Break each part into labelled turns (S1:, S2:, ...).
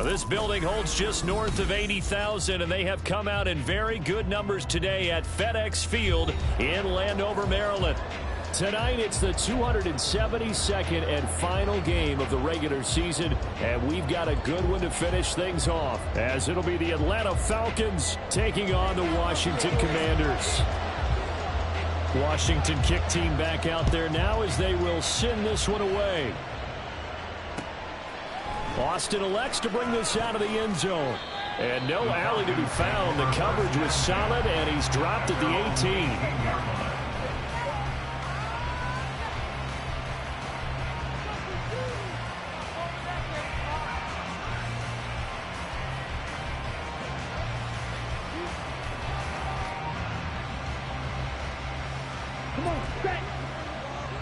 S1: This building holds just north of 80,000, and they have come out in very good numbers today at FedEx Field in Landover, Maryland. Tonight, it's the 272nd and final game of the regular season, and we've got a good one to finish things off, as it'll be the Atlanta Falcons taking on the Washington Commanders. Washington kick team back out there now as they will send this one away. Austin elects to bring this out of the end zone. And no alley to be found. The coverage was solid, and he's dropped at the 18.
S2: Come on, back.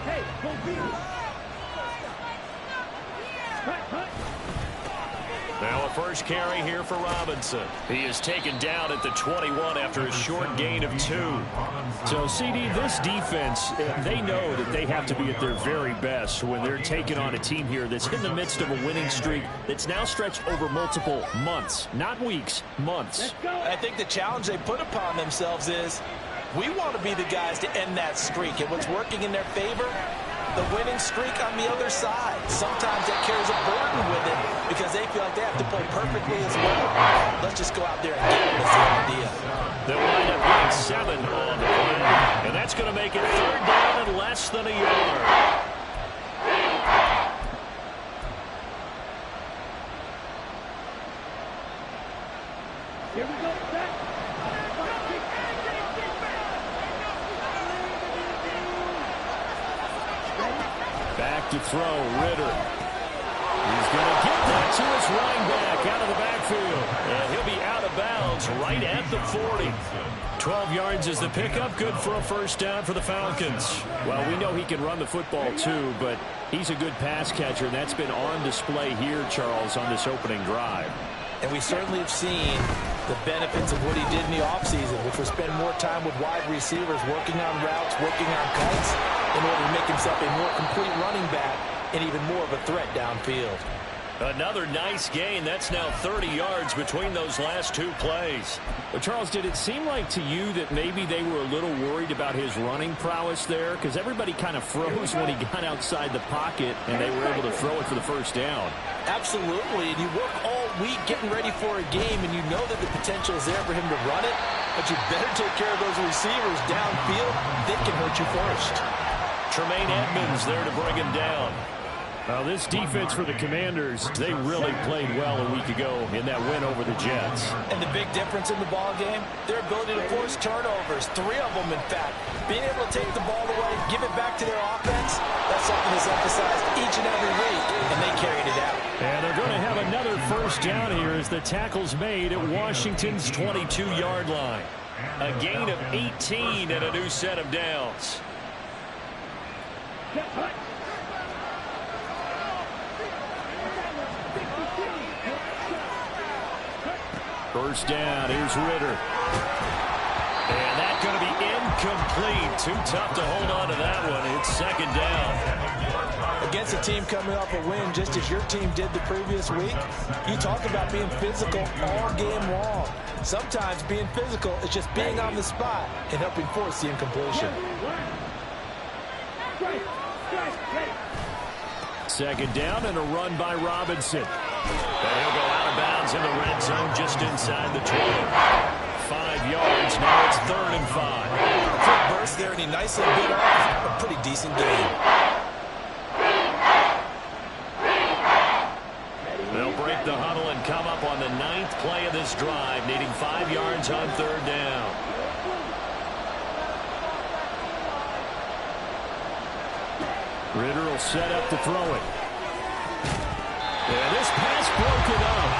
S2: Hey, go beat.
S1: Now a first carry here for Robinson. He is taken down at the 21 after a short gain of 2. So, CD, this defense, they know that they have to be at their very best when they're taking on a team here that's in the midst of a winning streak that's now stretched over multiple months, not weeks, months.
S3: I think the challenge they put upon themselves is we want to be the guys to end that streak. And what's working in their favor? The winning streak on the other side. Sometimes that carries a burden with it because they feel like they have to play perfectly as well. Let's just go out there and get them. That's the idea.
S1: They'll wind up getting 7 on the play. And that's going to make it 3rd down and less than a yard.
S2: Here we go.
S1: Back to throw, Ritter. He's going to get that to his running back out of the backfield. And he'll be out of bounds right at the 40. 12 yards is the pickup. Good for a first down for the Falcons. Well, we know he can run the football too, but he's a good pass catcher, and that's been on display here, Charles, on this opening drive.
S3: And we certainly have seen the benefits of what he did in the offseason, which was spend more time with wide receivers, working on routes, working on cuts, in order to make himself a more complete running back and even more of a threat downfield.
S1: Another nice gain. That's now 30 yards between those last 2 plays. But Charles, did it seem like to you that maybe they were a little worried about his running prowess there? Because everybody kind of froze when he got outside the pocket, and they were able to throw it for the first down.
S3: Absolutely, and you work all week getting ready for a game, and you know that the potential is there for him to run it, but you better take care of those receivers downfield. They can hurt you first.
S1: Tremaine Edmonds there to bring him down. Well, this defense for the Commanders, they really played well a week ago in that win over the Jets.
S3: And the big difference in the ball game, their ability to force turnovers, 3 of them in fact. Being able to take the ball away, give it back to their offense, that's something that's emphasized each and every week, and they carried it out.
S1: And they're going to have another first down here as the tackle's made at Washington's 22-yard line. A gain of 18 and a new set of downs. First down, here's Ritter. And that's going to be incomplete. Too tough to hold on to that one. It's 2nd down.
S3: Against a team coming off a win, just as your team did the previous week, you talk about being physical all game long. Sometimes being physical is just being on the spot and helping force the incompletion.
S1: 2nd down and a run by Robinson. And he'll go out of bounds in the red zone just inside the 20. 5 yards. Now it's 3rd and 5.
S3: Quick burst there, and he nicely bit off a pretty decent gain.
S1: They'll break the huddle and come up on the 9th play of this drive, needing 5 yards on 3rd down. Ritter will set up to throw it. And this pass broken up.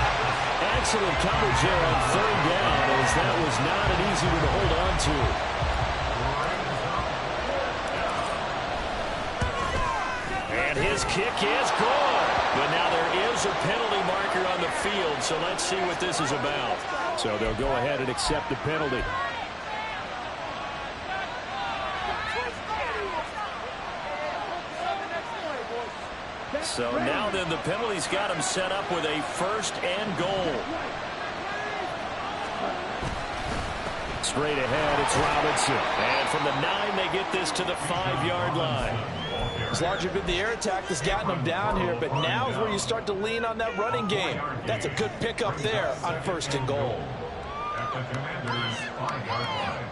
S1: Excellent coverage there on 3rd down, as that was not an easy one to hold on to. And his kick is good. But now there is a penalty marker on the field, so let's see what this is about. So they'll go ahead and accept the penalty. So now then the penalty's got him set up with a 1st and goal. Straight ahead, it's Robinson. And from the 9, they get this to the 5-yard line.
S3: It's largely been the air attack that's gotten them down here, but now is where you start to lean on that running game. That's a good pickup there on 1st and goal.
S4: At the Commanders' 5-yard line.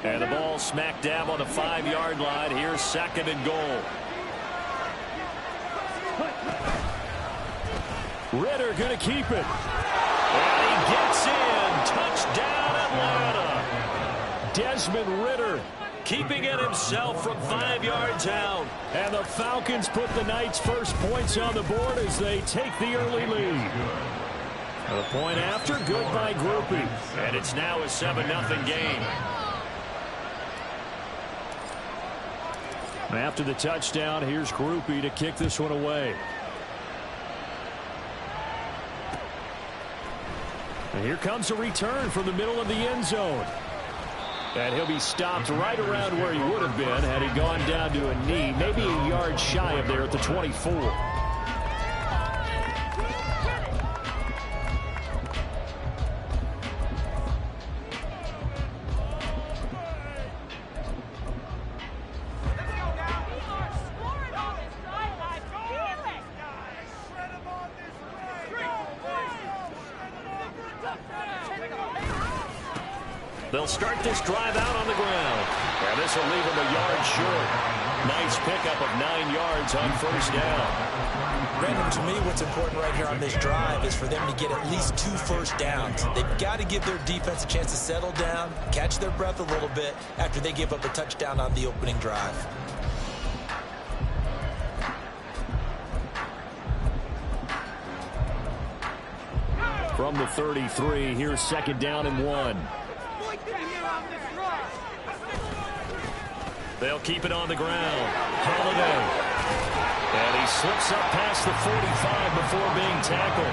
S1: And the ball smack dab on the 5-yard line. Here's 2nd and goal. Ritter going to keep it. And he gets in. Touchdown, Atlanta. Desmond Ritter keeping it himself from 5 yards out. And the Falcons put the Knights' first points on the board as they take the early lead. The point after, good by Groupie. And it's now a 7-0 game. After the touchdown, here's Groupie to kick this one away. And here comes a return from the middle of the end zone. And he'll be stopped right around where he would have been had he gone down to a knee, maybe a yard shy of there at the 24. They'll start this drive out on the ground. And this will leave them a yard short. Nice pickup of 9 yards on 1st down.
S3: Brandon, to me, what's important right here on this drive is for them to get at least 2 first downs. They've got to give their defense a chance to settle down, catch their breath a little bit after they give up a touchdown on the opening drive.
S1: From the 33, here's 2nd down and 1. They'll keep it on the ground. Holiday. And he slips up past the 45 before being tackled.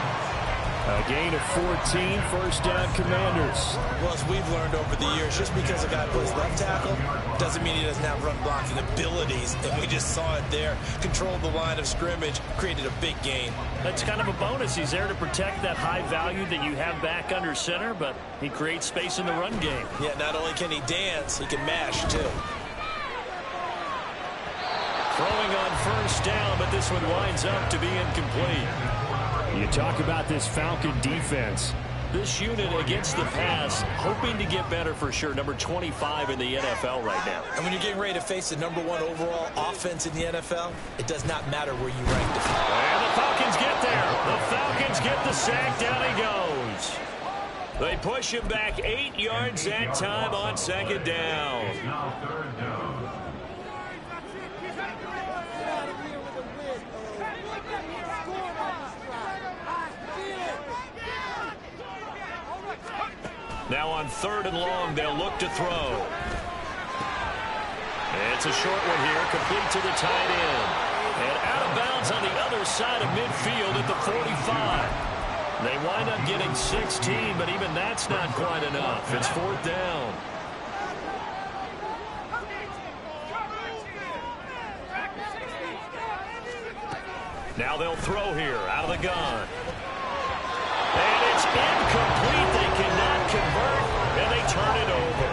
S1: A gain of 14, 1st down Commanders.
S3: Well, as we've learned over the years, just because a guy plays left tackle doesn't mean he doesn't have run blocking abilities. And we just saw it there. Controlled the line of scrimmage, created a big gain.
S1: That's kind of a bonus. He's there to protect that high value that you have back under center, but he creates space in the run game.
S3: Yeah, not only can he dance, he can mash, too.
S1: Throwing on 1st down, but this one winds up to be incomplete. You talk about this Falcon defense. This unit against the pass, hoping to get better for sure. Number 25 in the NFL right now.
S3: And when you're getting ready to face the number 1 overall offense in the NFL, it does not matter where you rank the Falcons.
S1: And the Falcons get there. The Falcons get the sack. Down he goes. They push him back 8 yards that time on 2nd down.
S4: Now 3rd down.
S1: Now on 3rd and long, they'll look to throw. It's a short one here, complete to the tight end. And out of bounds on the other side of midfield at the 45. They wind up getting 16, but even that's not quite enough. It's 4th down. Now they'll throw here out of the gun. And it's incomplete. They cannot convert, and they turn it over.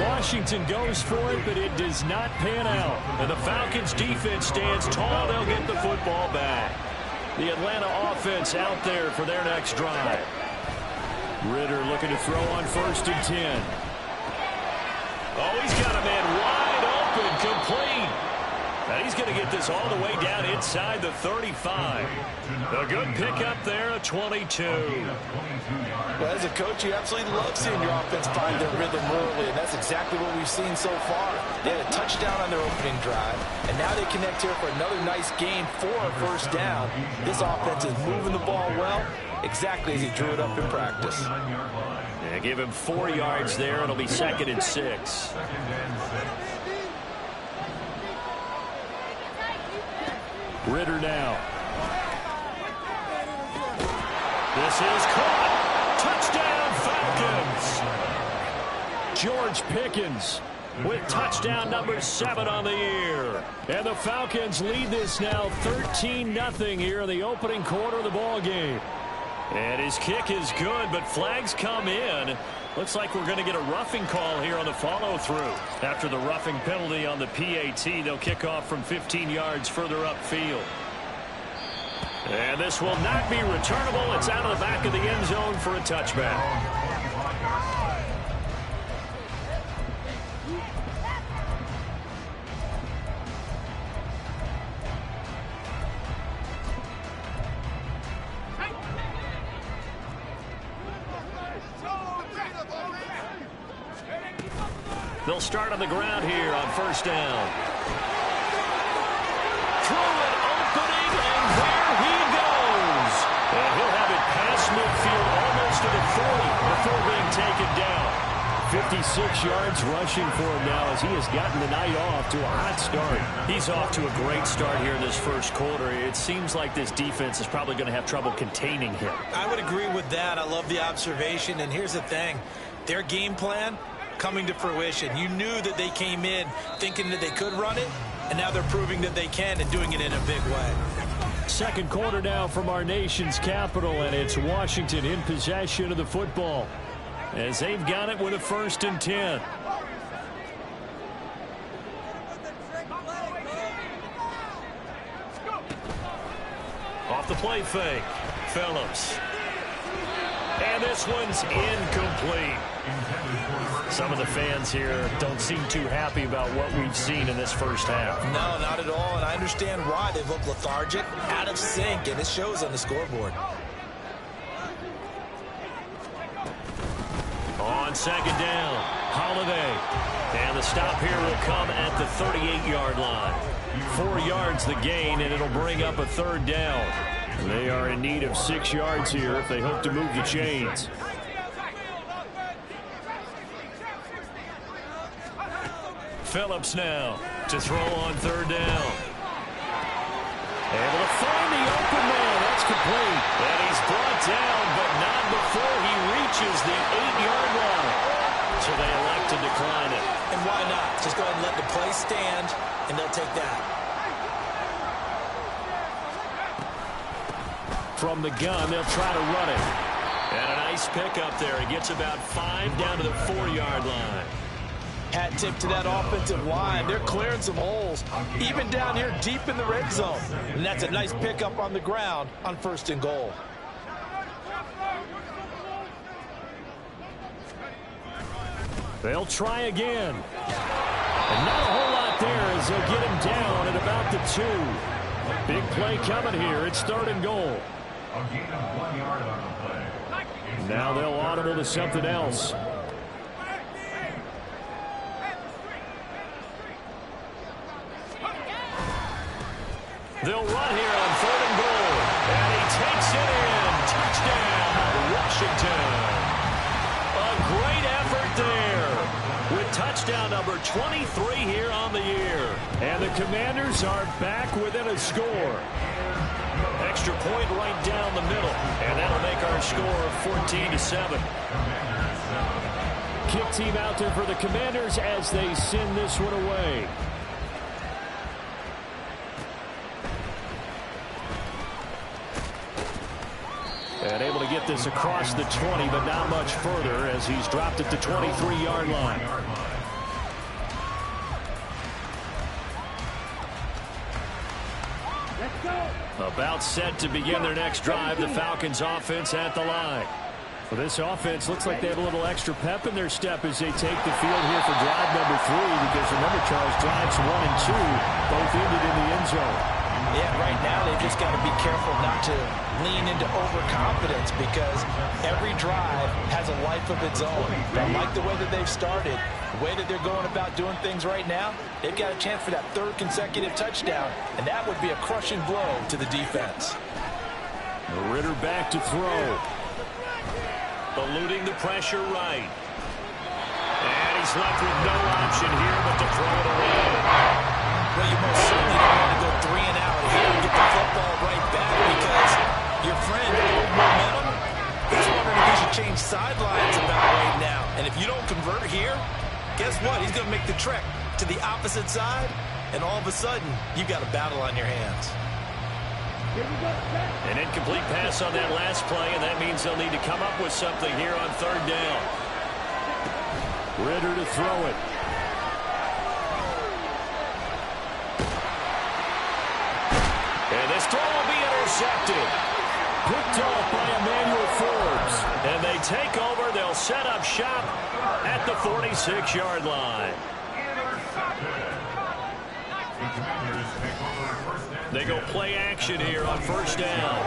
S1: Washington goes for it, but it does not pan out. And the Falcons defense stands tall. They'll get the football back. The Atlanta offense out there for their next drive. Ritter looking to throw on 1st and 10. Oh, he's got a man wide open, complete. And he's going to get this all the way down inside the 35. A good pickup there, a 22.
S3: Well, as a coach, you absolutely love seeing your offense find their rhythm early, and that's exactly what we've seen so far. They had a touchdown on their opening drive, and now they connect here for another nice gain for a 1st down. This offense is moving the ball well, exactly as he drew it up in practice.
S1: Yeah, give him 4 yards there. It'll be 2nd and 6. Ritter now. This is caught. Touchdown, Falcons. George Pickens with touchdown number 7 on the year. And the Falcons lead this now 13-0 here in the opening quarter of the ball game. And his kick is good, but flags come in. Looks like we're going to get a roughing call here on the follow-through. After the roughing penalty on the PAT, they'll kick off from 15 yards further upfield. And this will not be returnable. It's out of the back of the end zone for a touchback. They'll start on the ground here on first down. Through an opening, and there he goes. And he'll have it past midfield almost to the 40 before being taken down. 56 yards rushing for him now as he has gotten the night off to a hot start. He's off to a great start here in this first quarter. It seems like this defense is probably going to have trouble containing him.
S3: I would agree with that. I love the observation. And here's the thing. Their game plan coming to fruition. You knew that they came in thinking that they could run it, and now they're proving that they can and doing it in a big way.
S1: Second quarter now from our nation's capital, and it's Washington in possession of the football as they've got it with a 1st and 10. Off the play fake, Phillips. And this one's incomplete. Some of the fans here don't seem too happy about what we've seen in this first half.
S3: No, not at all, and I understand why. They look lethargic, out of sync, and it shows on the scoreboard.
S1: On second down, Holiday. And the stop here will come at the 38-yard line. 4 yards the gain, and it'll bring up a 3rd down. They are in need of 6 yards here if they hope to move the chains. Phillips now to throw on 3rd down. Able to find the open man. That's complete. And he's brought down, but not before he reaches the 8-yard line. So they elect to decline it.
S3: And why not? Just go ahead and let the play stand, and they'll take that.
S1: From the gun, they'll try to run it. And a nice pickup there. He gets about 5 down to the 4-yard line.
S3: Hat tip to that offensive line. They're clearing some holes, even down here deep in the red zone. And that's a nice pickup on the ground on 1st and goal.
S1: They'll try again. And not a whole lot there as they'll get him down at about the 2. A big play coming here. It's 3rd and goal.
S4: A gain of 1 yard on the play.
S1: Now they'll audible to something else. They'll run here on 3rd and goal. And he takes it in. Touchdown, Washington. A great effort there with touchdown number 23 here on the year. And the Commanders are back within a score. Extra point right down the middle. And that'll make our score 14-7. Kick team out there for the Commanders as they send this one away. And able to get this across the 20, but not much further as he's dropped at the 23-yard line. About set to begin their next drive, the Falcons offense at the line. Well, this offense looks like they have a little extra pep in their step as they take the field here for drive number 3, because remember, Charles, drives 1 and 2 both ended in the end zone.
S3: Yeah, right now they've just got to be careful not to lean into overconfidence, because every drive has a life of its own. I like the way that they've started, the way that they're going about doing things right now. They've got a chance for that 3rd consecutive touchdown, and that would be a crushing blow to the defense.
S1: Ritter back to throw. Eluding the pressure right. And he's left with no option here but to throw it away.
S3: Well, you most certainly don't want to go 3 and out here and get the football right back, because your friend, old momentum, he's wondering if he should to change sidelines about right now. And if you don't convert here, guess what? He's going to make the trek to the opposite side, and all of a sudden, you've got a battle on your hands.
S1: An incomplete pass on that last play, and that means they'll need to come up with something here on third down. Ritter to throw it. And this throw will be intercepted. Picked off by Emmanuel Forbes. And they take over. They'll set up shop at the 46-yard line. They go play action here on first down.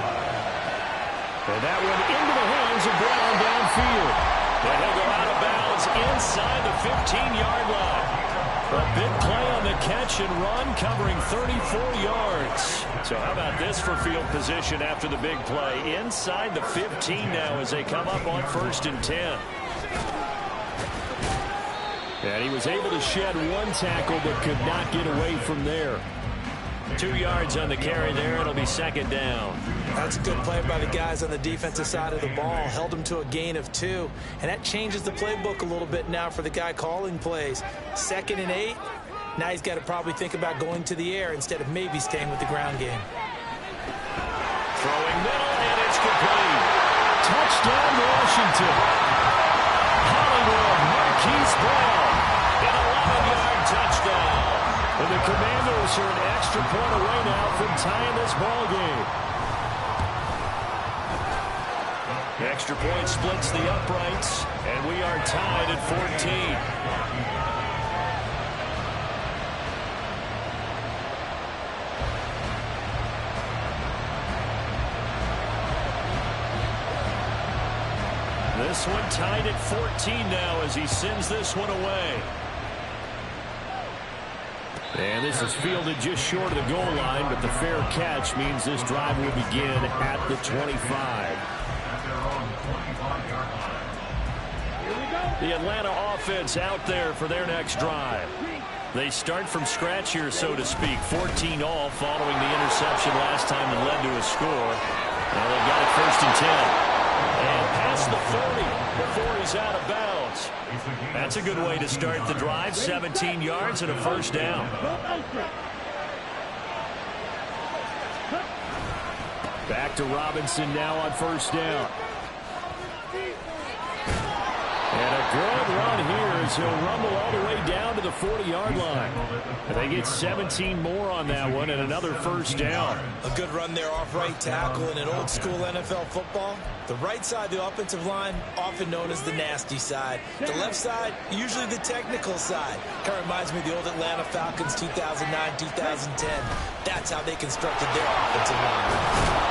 S1: And that one into the hands of Brown downfield. And he'll go out of bounds inside the 15-yard line. A big play on the catch and run, covering 34 yards. So how about this for field position after the big play? Inside the 15 now as they come up on 1st and 10. And he was able to shed one tackle but could not get away from there. 2 yards on the carry there. It'll be second down.
S3: That's a good play by the guys on the defensive side of the ball. Held him to a gain of 2. And that changes the playbook a little bit now for the guy calling plays. 2nd and 8. Now he's got to probably think about going to the air instead of maybe staying with the ground game.
S1: Throwing middle, and it's complete. Touchdown, Washington. Hollywood, Marquise Brown. An 11-yard touchdown. And the Commanders are an extra point away now from tying this ball game. The extra point splits the uprights, and we are tied at 14. This one tied at 14 now as he sends this one away. And this is fielded just short of the goal line, but the fair catch means this drive will begin at the 25. The Atlanta offense out there for their next drive. They start from scratch here, so to speak. 14 all following the interception last time that led to a score. Now they've got it 1st and 10. And past the 30 before he's out of bounds. That's a good way to start the drive. 17 yards and a first down. Back to Robinson now on first down. And a good run here as he'll rumble all the way down to the 40-yard line. And they get 17 more on that one and another first down.
S3: A good run there off right tackle in an old-school NFL football. The right side of the offensive line, often known as the nasty side. The left side, usually the technical side. Kind of reminds me of the old Atlanta Falcons 2009-2010. That's how they constructed their offensive line.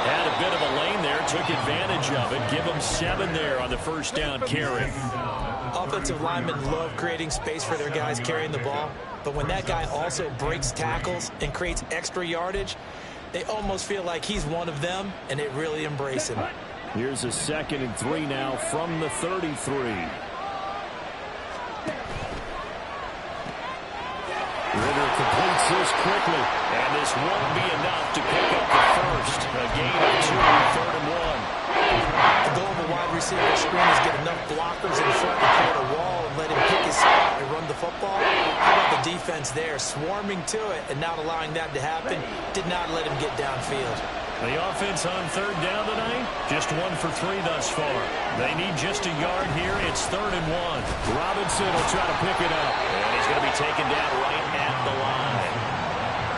S1: Had a bit of a lane there, took advantage of it. Give them 7 there on the first down carry.
S3: Offensive linemen love creating space for their guys carrying the ball. But when that guy also breaks tackles and creates extra yardage, they almost feel like he's one of them, and they really embrace him.
S1: Here's a 2nd and 3 now from the 33. Ritter completes this quickly, and this won't be enough to pick up the first. A gain of 2, 3rd and 1.
S3: The goal of a wide receiver screen is get enough blockers in front to create a wall and let him pick his spot and run the football. How about the defense there, swarming to it and not allowing that to happen? Did not let him get downfield.
S1: The offense on third down tonight, just 1 for 3 thus far. They need just a yard here. It's 3rd and 1. Robinson will try to pick it up. And he's going to be taken down right at the line.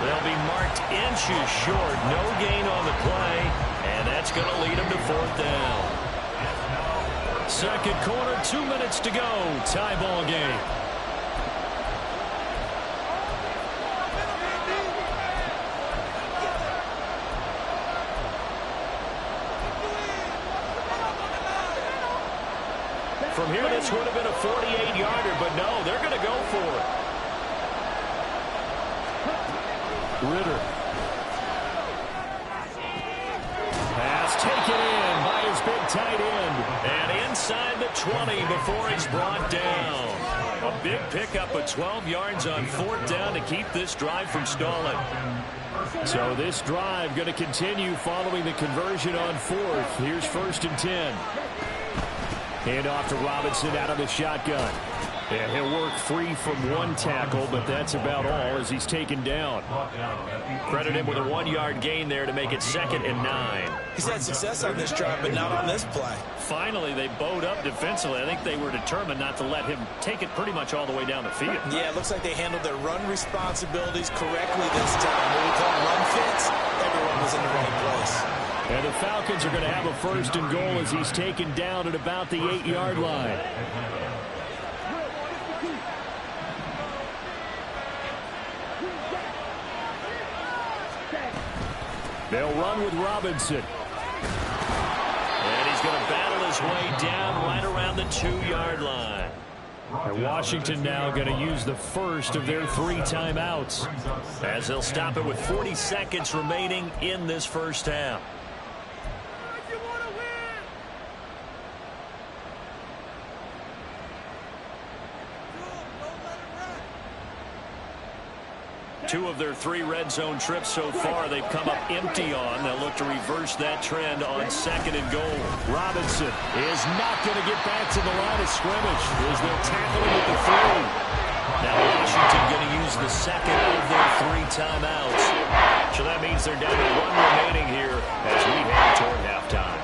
S1: They'll be marked inches short. No gain on the play. And that's going to lead them to 4th down. Second quarter, 2 minutes to go. Tie ball game. From here, this would have been a 48-yarder, but no, they're going to go for it. Ritter. Pass taken in by his big tight end. And inside the 20 before he's brought down. A big pickup of 12 yards on 4th down to keep this drive from stalling. So this drive going to continue following the conversion on 4th. Here's 1st and 10. Hand off to Robinson out of the shotgun. And he'll work free from one tackle, but that's about all as he's taken down. Credit him with a 1-yard gain there to make it 2nd and 9.
S3: He's had success on this drive, but not on this play.
S1: Finally, they bowed up defensively. I think they were determined not to let him take it pretty much all the way down the field.
S3: Yeah, it looks like they handled their run responsibilities correctly this time. What we call run fits, everyone was in the right place.
S1: And the Falcons are going to have a 1st and goal as he's taken down at about the 8-yard line. They'll run with Robinson. And he's going to battle his way down right around the 2-yard line. And Washington now going to use the first of their 3 timeouts as they'll stop it with 40 seconds remaining in this first half. Two of their 3 red zone trips so far they've come up empty on. They'll look to reverse that trend on 2nd and goal. Robinson is not going to get back to the line of scrimmage as they'll tackle him at the 3. Now Washington going to use the 2nd of their 3 timeouts. So that means they're down to 1 remaining here as we head toward halftime.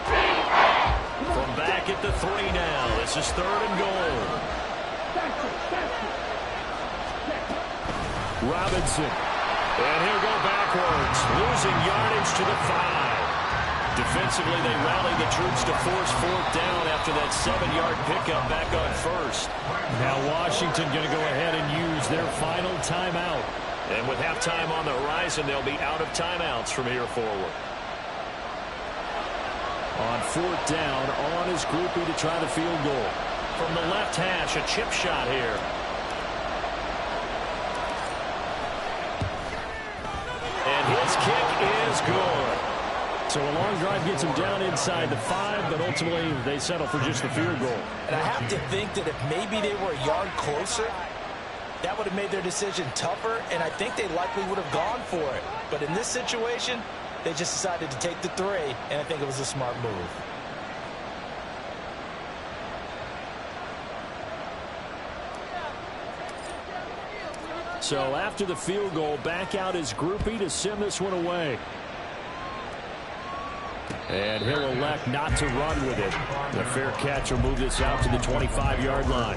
S1: From back at the 3 now, this is 3rd and goal. Robinson, and he'll go backwards, losing yardage to the 5. Defensively, they rallied the troops to force 4th down after that 7-yard pickup back on 1st. Now Washington going to go ahead and use their final timeout. And with halftime on the horizon, they'll be out of timeouts from here forward. On 4th down, on his groupie to try the field goal. From the left hash, a chip shot here. And his kick is good. So a long drive gets him down inside the 5, but ultimately they settle for just the field goal.
S3: And I have to think that if maybe they were a yard closer, that would have made their decision tougher, and I think they likely would have gone for it. But in this situation, they just decided to take the 3, and I think it was a smart move.
S1: So after the field goal, back out his groupie to send this one away. And he'll elect not to run with it. The fair catch will move this out to the 25-yard line.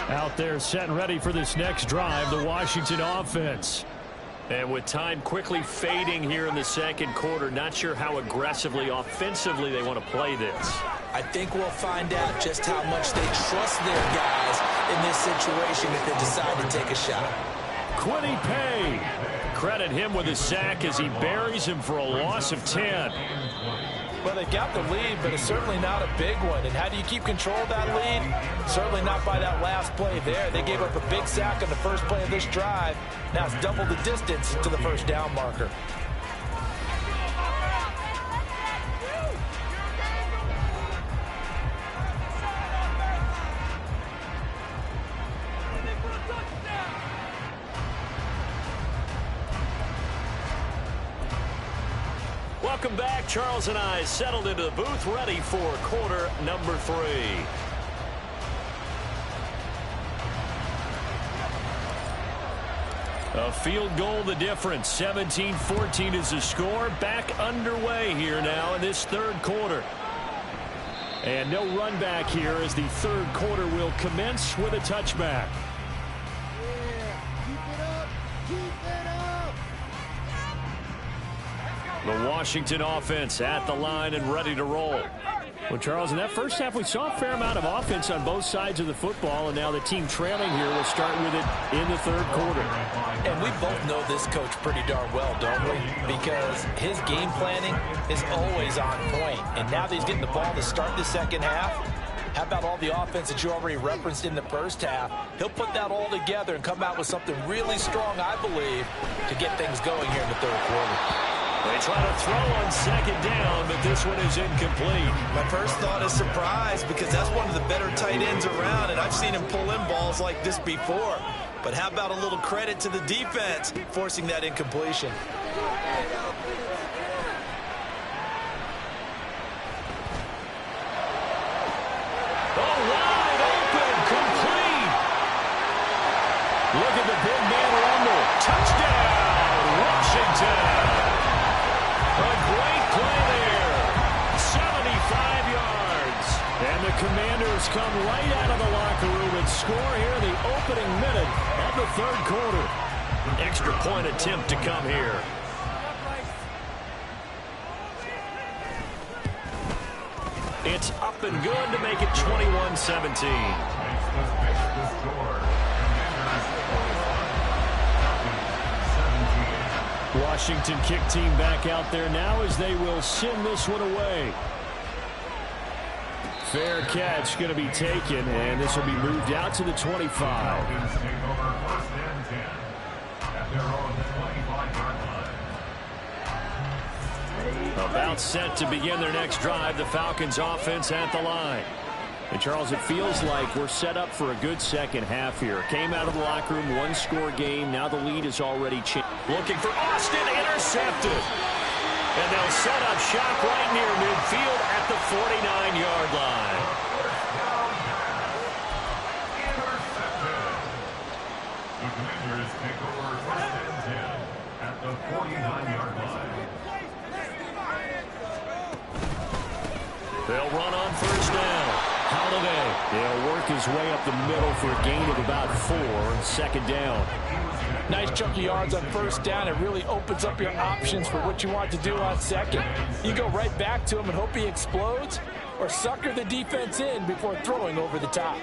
S1: Out there set and ready for this next drive, the Washington offense. And with time quickly fading here in the 2nd quarter, not sure how aggressively, offensively they want to play this.
S3: I think we'll find out just how much they trust their guys in this situation if they decide to take a shot.
S1: Quiddy Pay. Credit him with a sack as he buries him for a loss of 10.
S3: Well, they got the lead, but it's certainly not a big one. And how do you keep control of that lead? Certainly not by that last play there. They gave up a big sack on the first play of this drive. Now it's double the distance to the first down marker.
S1: Welcome back. Charles and I settled into the booth, ready for quarter number 3. A field goal the difference. 17-14 is the score. Back underway here now in this 3rd quarter. And no run back here as the 3rd quarter will commence with a touchback. The Washington offense at the line and ready to roll. Well, Charles, in that first half, we saw a fair amount of offense on both sides of the football, and now the team trailing here will start with it in the 3rd quarter.
S3: And we both know this coach pretty darn well, don't we? Because his game planning is always on point. And now that he's getting the ball to start the 2nd half, how about all the offense that you already referenced in the first half? He'll put that all together and come out with something really strong, I believe, to get things going here in the 3rd quarter.
S1: They try to throw on 2nd down, but this one is incomplete.
S3: My first thought is surprise because that's one of the better tight ends around, and I've seen him pull in balls like this before. But how about a little credit to the defense forcing that incompletion?
S1: Falcons come right out of the locker room and score here in the opening minute of the third quarter. Extra point attempt to come here. It's up and good to make it 21-17. Washington kick team back out there now as they will send this one away. Fair catch going to be taken, and this will be moved out to the 25. About set to begin their next drive, the Falcons offense at the line. And Charles, it feels like we're set up for a good second half here. Came out of the locker room, one-score game. Now the lead is already changed. Looking for Austin, intercepted. And they'll set up shop right near midfield at the 49-yard line.
S4: The Commanders take over first and 10 at the 49-yard line.
S1: They'll run on first down. Holiday. He'll work his way up the middle for a gain of about 4. Second down.
S3: Nice chunk of yards on first down. It really opens up your options for what you want to do on second. You go right back to him and hope he explodes, or sucker the defense in before throwing over the top.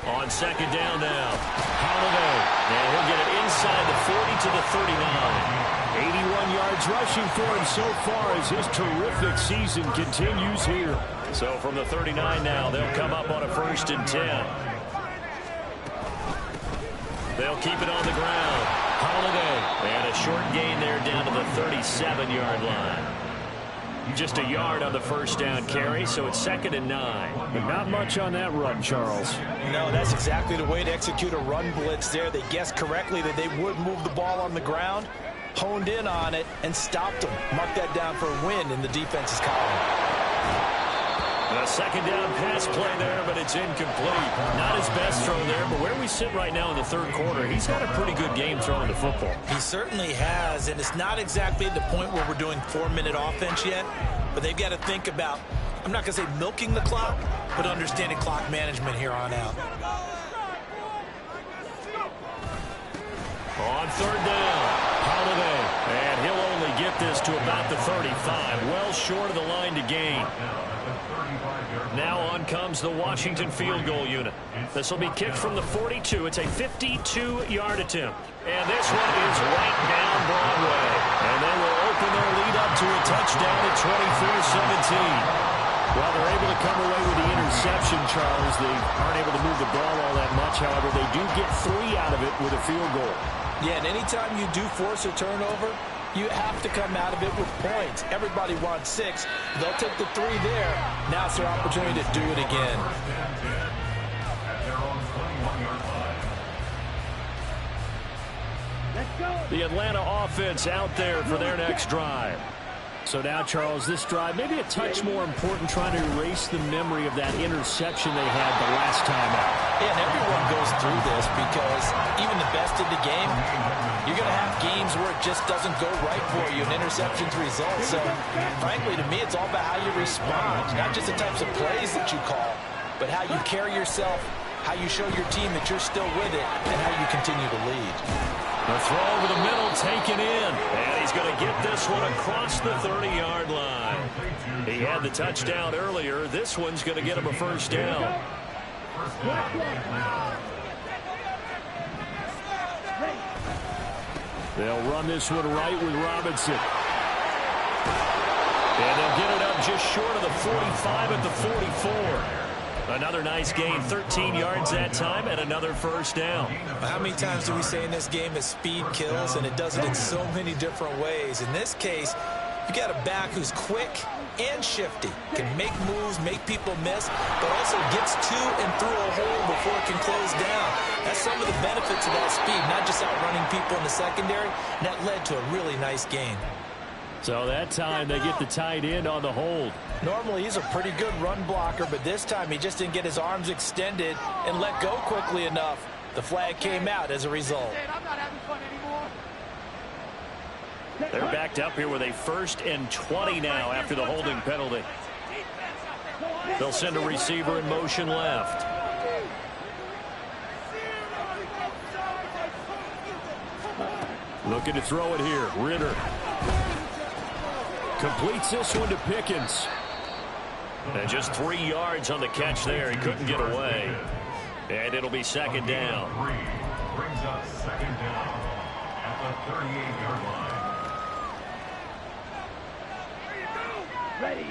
S1: On second down now. Holiday. And he'll get it inside the 40 to the 39. 81 yards rushing for him so far as his terrific season continues here. So from the 39 now, they'll come up on a first and 10. They'll keep it on the ground. Holiday. And a short gain there down to the 37-yard line. Just a yard on the first down carry, so it's 2nd and 9. But not much on that run, Charles.
S3: No, that's exactly the way to execute a run blitz there. They guessed correctly that they would move the ball on the ground, honed in on it, and stopped them. Mark that down for a win in the defense's column.
S1: A second down pass play there, but it's incomplete. Not his best throw there, but where we sit right now in the third quarter, he's had a pretty good game throwing the football.
S3: He certainly has, and it's not exactly the point where we're doing 4-minute offense yet, but they've got to think about, I'm not going to say milking the clock, but understanding clock management here on out.
S1: On third down, Holiday, and he'll only get this to about the 35, well short of the line to gain. Now on comes the Washington field goal unit. This will be kicked from the 42. It's a 52-yard attempt. And this one is right down Broadway. And they will open their lead up to a touchdown at 24-17. Well, they're able to come away with the interception, Charles. They aren't able to move the ball all that much. However, they do get 3 out of it with a field goal.
S3: Yeah, and anytime you do force a turnover, you have to come out of it with points. Everybody wants 6. They'll take the 3 there. Now it's their opportunity to do it again.
S1: The Atlanta offense out there for their next drive. So now, Charles, this drive maybe a touch more important, trying to erase the memory of that interception they had the last time out.
S3: Yeah, and everyone goes through this because even the best in the game, you're going to have games where it just doesn't go right for you, and interceptions result. So, frankly, to me, it's all about how you respond, not just the types of plays that you call, but how you carry yourself, how you show your team that you're still with it, and how you continue to lead.
S1: The throw over the middle taken in, and he's going to get this one across the 30-yard line. He had the touchdown earlier. This one's going to get him a first down. They'll run this one right with Robinson. And they'll get it up just short of the 45 at the 44. Another nice gain, 13 yards that time, and another first down.
S3: How many times do we say in this game that speed kills, and it does it in so many different ways? In this case, you got a back who's quick and shifty, can make moves, make people miss, but also gets to and through a hole before it can close down. That's some of the benefits of that speed, not just outrunning people in the secondary. And that led to a really nice gain.
S1: So that time they get the tight end on the hold.
S3: Normally he's a pretty good run blocker, but this time he just didn't get his arms extended and let go quickly enough. The flag came out as a result.
S2: I'm not having fun anymore.
S1: They're backed up here with a 1st and 20 now after the holding penalty. They'll send a receiver in motion left. Looking to throw it here. Ritter completes this one to Pickens. And just 3 yards on the catch there. He couldn't get away. And it'll be 2nd down.
S4: Brings up 2nd down at the 38-yard line.
S2: Ready.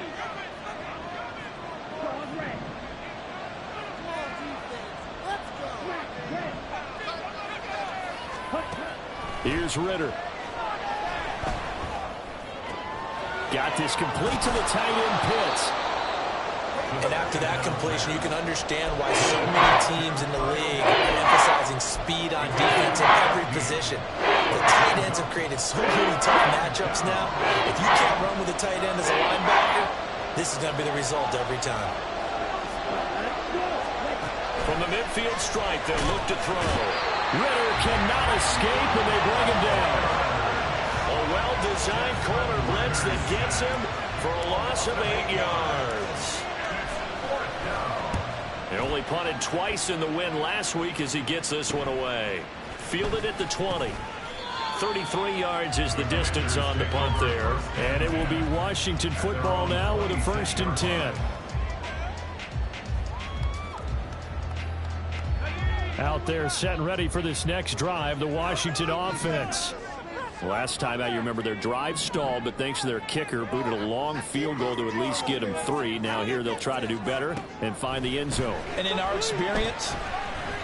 S2: Going red.
S1: Here's Ritter. Got this complete to the tight end Pitts.
S3: And after that completion, you can understand why so many teams in the league are emphasizing speed on defense in every position. The tight ends have created so many tough matchups now. If you can't run with a tight end as a linebacker, this is going to be the result every time.
S1: From the midfield stripe, they look to throw. Ritter cannot escape, and they bring him down. A well-designed corner blitz that gets him for a loss of 8 yards. He only punted twice in the win last week as he gets this one away. Fielded at the 20. 33 yards is the distance on the punt there. And it will be Washington football now with a 1st and 10. Out there set and ready for this next drive, the Washington offense. Last time out, you remember their drive stalled, but thanks to their kicker, booted a long field goal to at least get them 3. Now here they'll try to do better and find the end zone.
S3: And in our experience,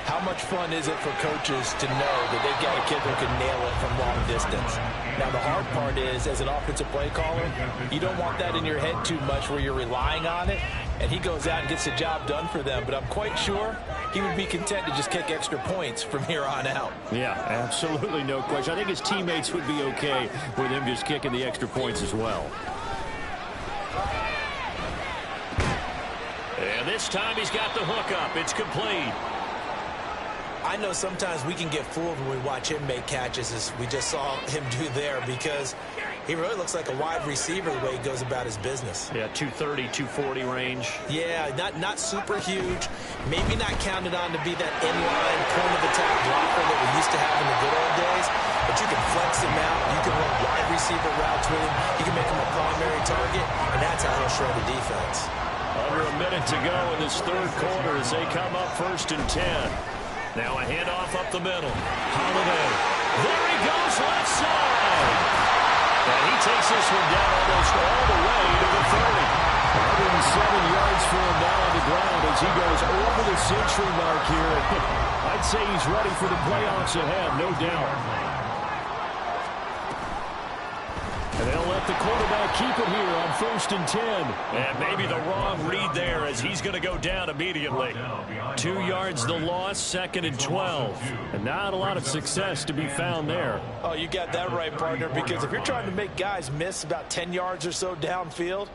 S3: how much fun is it for coaches to know that they've got a kid who can nail it from long distance? Now, the hard part is, as an offensive play caller, you don't want that in your head too much where you're relying on it, and he goes out and gets the job done for them. But I'm quite sure he would be content to just kick extra points from here on out.
S1: Yeah, absolutely no question. I think his teammates would be okay with him just kicking the extra points as well. And this time he's got the hook up. It's complete.
S3: I know sometimes we can get fooled when we watch him make catches, as we just saw him do there, because he really looks like a wide receiver the way he goes about his business.
S1: Yeah, 230, 240 range.
S3: Yeah, not super huge. Maybe not counted on to be that inline point-of-attack blocker that we used to have in the good old days, but you can flex him out. You can run wide receiver routes with him. You can make him a primary target, and that's how he'll shred the defense.
S1: Under a minute to go in this 3rd quarter as they come up 1st and 10. Now a handoff up the middle. Holiday. There he goes, left side. And he takes this one down almost all the way to the 30. 107 yards for him now on the ground as he goes over the century mark here. I'd say he's ready for the playoffs ahead, no doubt. And they'll let the quarterback keep it here on 1st and 10. And maybe the wrong read there as he's going to go down immediately. 2 yards the loss, 2nd and 12. And not a lot of success to be found there.
S3: Oh, you got that right, partner, because if you're trying to make guys miss about 10 yards or so downfield,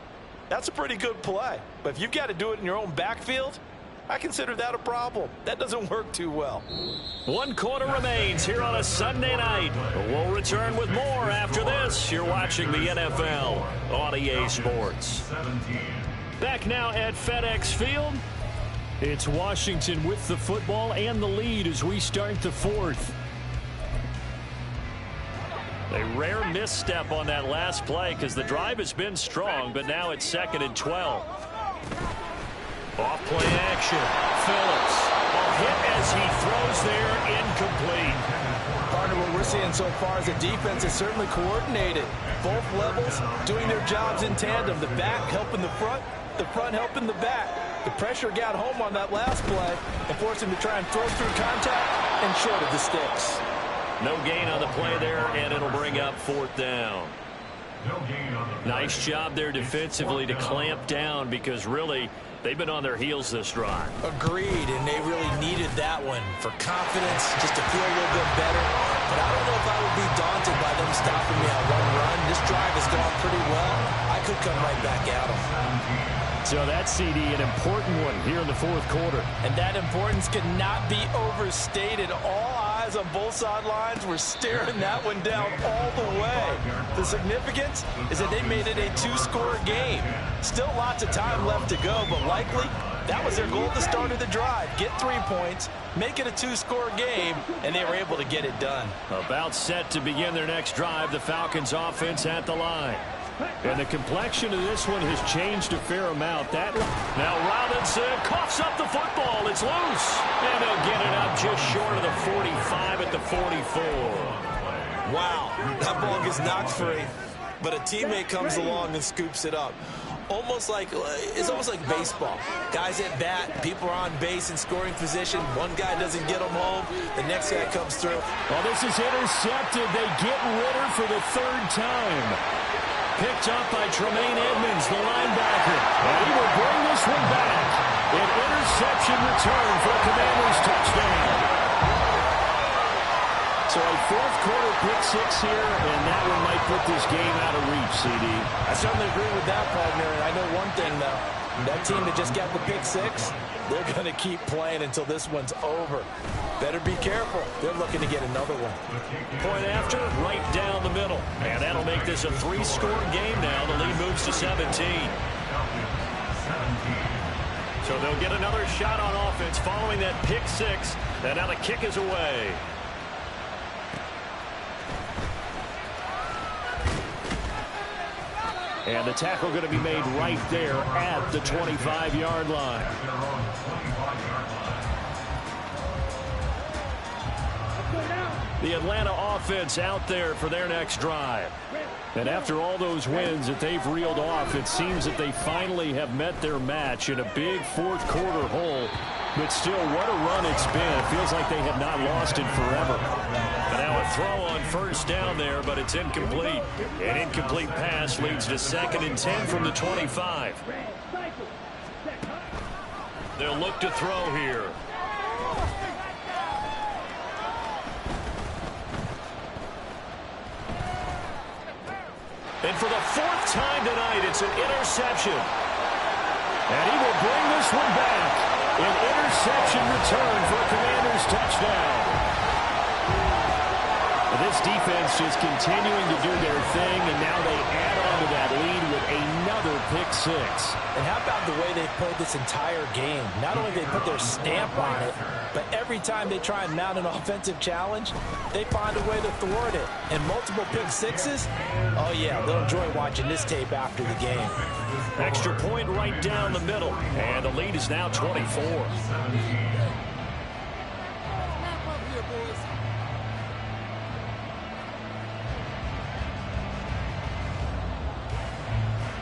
S3: that's a pretty good play. But if you've got to do it in your own backfield, I consider that a problem. That doesn't work too well.
S1: 1 quarter remains here on a Sunday night. We'll return with more after this. You're watching the NFL on EA Sports. Back now at FedEx Field. It's Washington with the football and the lead as we start the 4th. A rare misstep on that last play because the drive has been strong, but now it's 2nd and 12. Off play action. Phillips. A hit as he throws there, incomplete.
S3: Partner, what we're seeing so far is the defense is certainly coordinated. Both levels doing their jobs in tandem. The back helping the front helping the back. The pressure got home on that last play and forced him to try and throw through contact and short of the sticks.
S1: No gain on the play there, and it'll bring up 4th down. Nice job there defensively to clamp down because really they've been on their heels this drive.
S3: Agreed, and they really needed that one for confidence, just to feel a little bit better. But I don't know if I would be daunted by them stopping me on one run. This drive has gone pretty well. I could come right back at them.
S1: So that CD, an important one here in the 4th quarter.
S3: And that importance cannot be overstated. All eyes guys on both sidelines were staring that one down all the way. The significance is that they made it a 2-score game. Still lots of time left to go, but likely that was their goal at the start of the drive. Get 3 points, make it a 2-score game, and they were able to get it done.
S1: About set to begin their next drive, the Falcons offense at the line. And the complexion of this one has changed a fair amount. Now Robinson coughs up the football. It's loose. And they'll get it up just short of the 45 at the 44.
S3: Wow, that ball gets knocked free, but a teammate comes along and scoops it up. It's almost like baseball. Guys at bat, people are on base in scoring position. One guy doesn't get them home. The next guy comes through.
S1: Well, this is intercepted. They get Ritter for the 3rd time. Picked up by Tremaine Edmonds, the linebacker. And he will bring this one back. An interception return for a Commanders touchdown. So a 4th-quarter pick-6 here, and that one might put this game out of reach, CD.
S3: I certainly agree with that, partner. And I know one thing, though. That team that just got the pick-6, they're going to keep playing until this one's over. Better be careful. They're looking to get another one.
S1: Point after, right down the middle. And that'll make this a 3-score game now. The lead moves to 17. So they'll get another shot on offense following that pick-6. And now the kick is away. And the tackle going to be made right there at the 25-yard line. The Atlanta offense out there for their next drive. And after all those wins that they've reeled off, it seems that they finally have met their match in a big 4th-quarter hole. But still, what a run it's been. It feels like they have not lost it forever. And now a throw on 1st down there, but it's incomplete. An incomplete pass leads to 2nd and 10 from the 25. They'll look to throw here. And for the 4th time tonight, it's an interception. And he will bring this one back. An interception return for a Commanders touchdown. This defense just continuing to do their thing, and now they add on to that lead with another pick-6.
S3: And how about the way they've played this entire game? Not only they put their stamp on it, but every time they try and mount an offensive challenge, they find a way to thwart it. And multiple pick-6s, oh yeah, they'll enjoy watching this tape after the game.
S1: Extra point right down the middle, and the lead is now 24.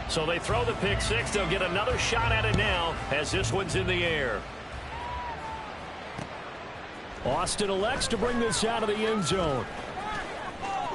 S1: So they throw the pick-6. They'll get another shot at it now as this one's in the air. Austin elects to bring this out of the end zone.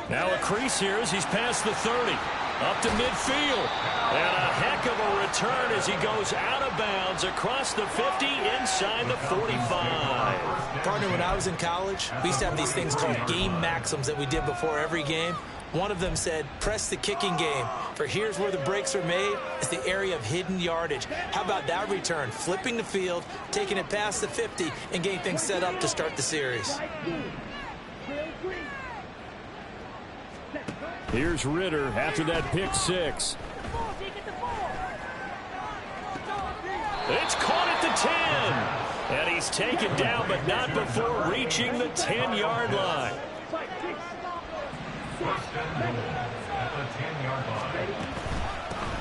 S1: Now a crease here as he's past the 30. Up to midfield. And a heck of a return as he goes out of bounds across the 50 inside the 45.
S3: Partner, when I was in college, we used to have these things called game maxims that we did before every game. One of them said, press the kicking game, for here's where the breaks are made. It's the area of hidden yardage. How about that return? Flipping the field, taking it past the 50, and getting things set up to start the series.
S1: Here's Ritter after that pick-6. It's caught at the 10. And he's taken down, but not before reaching the 10-yard line.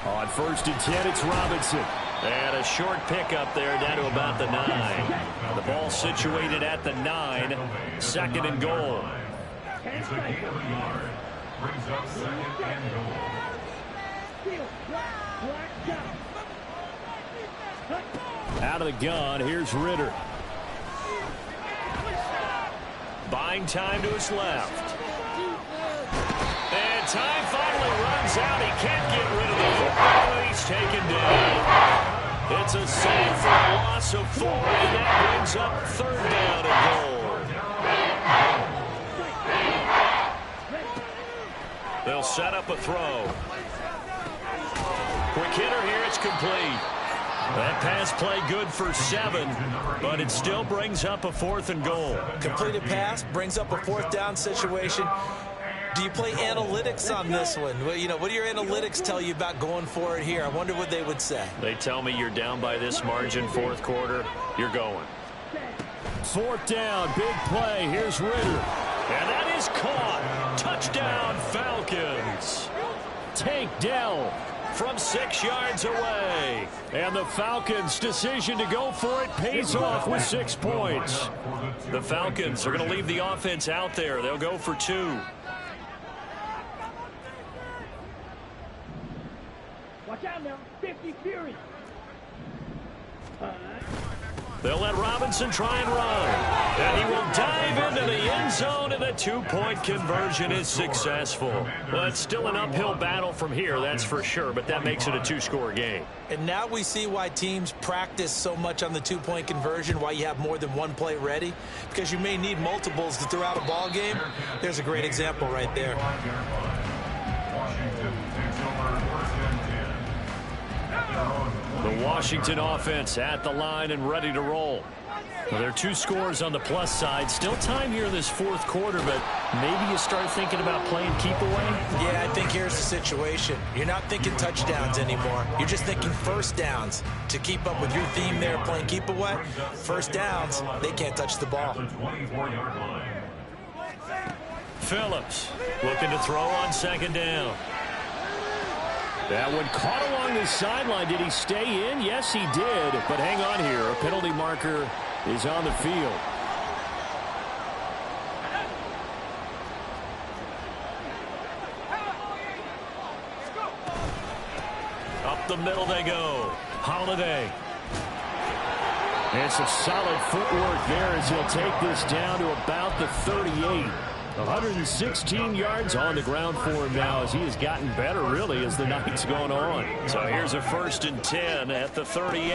S1: On 1st and 10, it's Robinson. And a short pickup there down to about the 9. The ball situated at the 9. 2nd and goal.
S4: It's a gain of a yard. Brings up 2nd and goal.
S1: Out of the gun, here's Ritter. Buying time to his left. And time finally runs out. He can't get rid of the football, and he's taken down. It's a save for a loss of 4, and that brings up 3rd down and goal. They'll set up a throw. Quick hitter here, it's complete. That pass play good for 7, but it still brings up a 4th and goal.
S3: Completed pass brings up a 4th down situation. Do you play analytics on this one? Well, you know, what do your analytics tell you about going for it here? I wonder what they would say.
S1: They tell me you're down by this margin, 4th quarter, you're going. 4th down, big play. Here's Ritter. And that is caught. Touchdown, Falcons. Tank Dell from 6 yards away. And the Falcons' decision to go for it pays off with 6 points. The Falcons are going to leave the offense out there. They'll go for 2.
S2: Watch out now. 50 Fury.
S1: They'll let Robinson try and run. And he will dive into the end zone, and the 2-point conversion is successful. Well, it's still an uphill battle from here, that's for sure, but that makes it a 2-score game.
S3: And now we see why teams practice so much on the 2-point conversion, why you have more than one play ready, because you may need multiples to throw out a ball game. There's a great example right there.
S1: The Washington offense at the line and ready to roll. Well, there are 2 scores on the plus side. Still time here in this 4th quarter, but maybe you start thinking about playing keep away?
S3: Yeah, I think here's the situation. You're not thinking touchdowns anymore. You're just thinking first downs. To keep up with your theme there, playing keep away, first downs, they can't touch the ball.
S1: Phillips looking to throw on 2nd down. That one caught along the sideline. Did he stay in? Yes, he did. But hang on here. A penalty marker is on the field. Up the middle they go. Holiday. And some solid footwork there as he'll take this down to about the 38. 116 yards on the ground for him now as he has gotten better, really, as the night's gone on. So here's a 1st and 10 at the 38.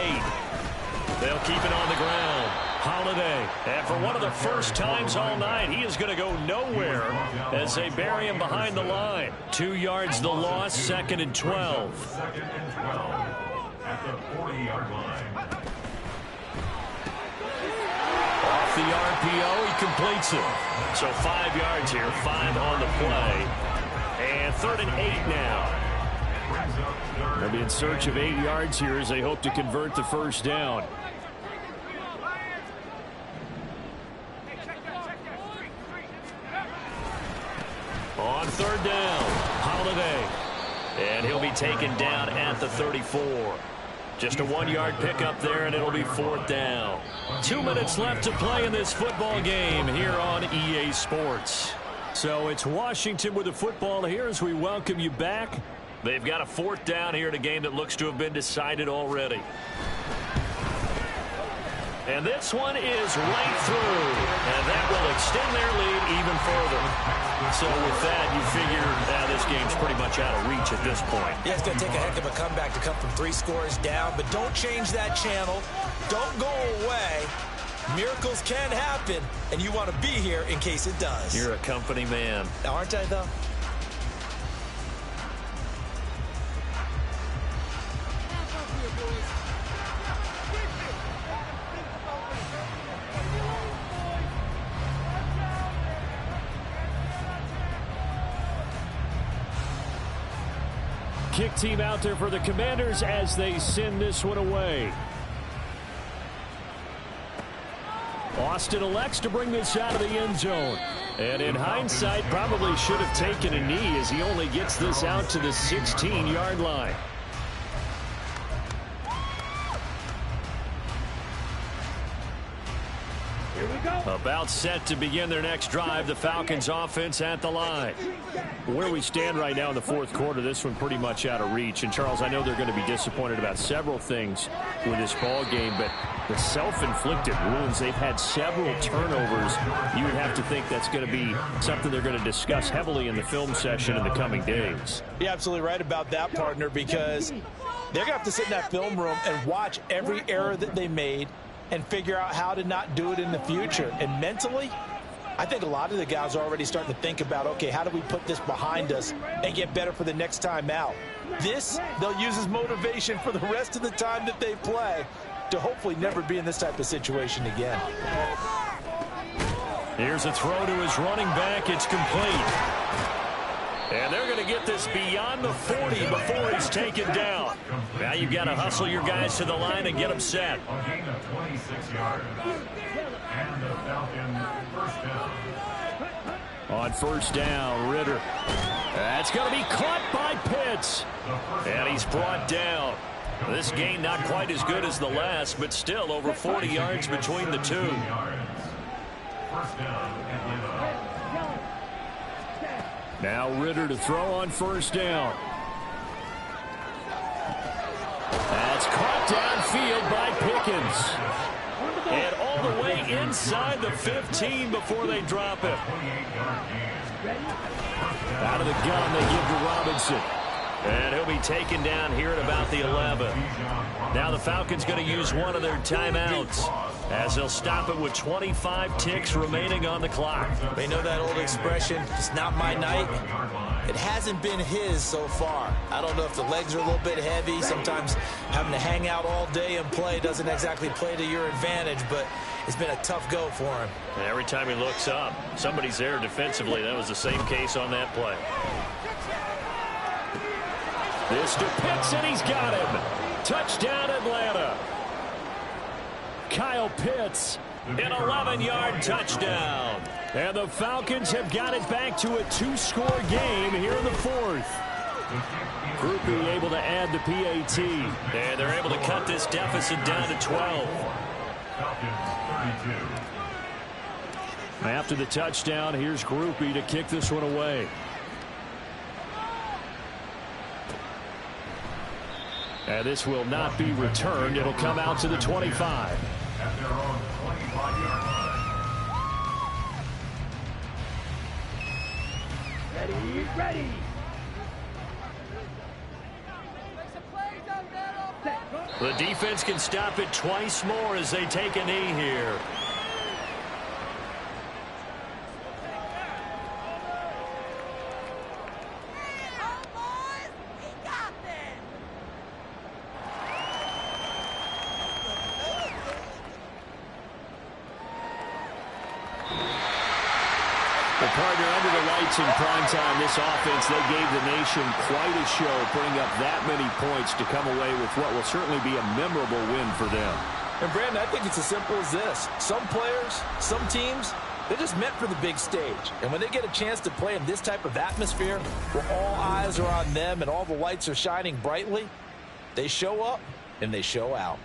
S1: They'll keep it on the ground. Holiday. And for one of the first times all night, he is going to go nowhere as they bury him behind the line. 2 yards the loss, 2nd and 12.
S4: 2nd and 12 at the 40-yard line.
S1: Off the RPO, he completes it. So 5 yards here, 5 on the play. And 3rd and 8 now. They'll be in search of 8 yards here as they hope to convert the 1st down. On 3rd down, Holiday. And he'll be taken down at the 34. Just a 1-yard pickup there, and it'll be 4th down. 2 minutes left to play in this football game here on EA Sports. So it's Washington with the football here as we welcome you back. They've got a 4th down here in a game that looks to have been decided already. And this one is right through, and that will extend their lead even further. So with that, you figure this game's pretty much out of reach at this point.
S3: Yeah, it's going to take a heck of a comeback to come from 3 scores down, but don't change that channel. Don't go away. Miracles can happen, and you want to be here in case it does.
S1: You're a company man.
S3: Aren't I, though?
S1: Kick team out there for the Commanders as they send this one away. Austin elects to bring this out of the end zone. And in hindsight, probably should have taken a knee as he only gets this out to the 16-yard line. About set to begin their next drive, the Falcons offense at the line. Where we stand right now in the 4th quarter, this one pretty much out of reach. And Charles, I know they're going to be disappointed about several things with this ball game, but the self-inflicted wounds, they've had several turnovers. You would have to think that's going to be something they're going to discuss heavily in the film session in the coming days.
S3: You're absolutely right about that, partner, because they're going to have to sit in that film room and watch every error that they made and figure out how to not do it in the future. And mentally, I think a lot of the guys are already starting to think about, okay, how do we put this behind us and get better for the next time out? This, they'll use as motivation for the rest of the time that they play to hopefully never be in this type of situation again.
S1: Here's a throw to his running back. It's complete. And they're going to get this beyond the 40 before he's taken down. Now you've got to hustle your guys to the line and get them set.
S4: A gain of 26 yards. And the Falcons first down.
S1: On first down, Ritter. That's going to be caught by Pitts. And he's brought down. This gain not quite as good as the last, but still over 40 yards between the two.
S4: First down and 11.
S1: Now Ritter to throw on first down. That's caught downfield by Pickens. And all the way inside the 15 before they drop it. Out of the gun, they give to Robinson. And he'll be taken down here at about the 11. Now the Falcons going to use one of their timeouts as they'll stop it with 25 ticks remaining on the clock.
S3: They know that old expression, it's not my night. It hasn't been his so far. I don't know if the legs are a little bit heavy. Sometimes having to hang out all day and play doesn't exactly play to your advantage, but it's been a tough go for him.
S1: And every time he looks up, somebody's there defensively. That was the same case on that play. This to Pitts, and he's got him. Touchdown, Atlanta. Kyle Pitts, an 11-yard touchdown. And the Falcons have got it back to a 2-score game here in the fourth. Groupie able to add the PAT. And they're able to cut this deficit down to 12.
S4: Falcons 32.
S1: After the touchdown, here's Groupie to kick this one away. And this will not be returned. It'll come out to the 25.
S4: At their own 25-yard line.
S2: Ready.
S1: The defense can stop it twice more as they take a knee here. Partner, under the lights in prime time, this offense, they gave the nation quite a show, putting up that many points to come away with what will certainly be a memorable win for them.
S3: And Brandon, I think it's as simple as this. Some players, some teams, they're just meant for the big stage. And when they get a chance to play in this type of atmosphere, where all eyes are on them and all the lights are shining brightly, they show up and they show out.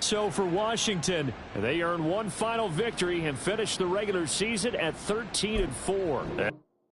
S1: So for Washington, they earn one final victory and finish the regular season at 13-4.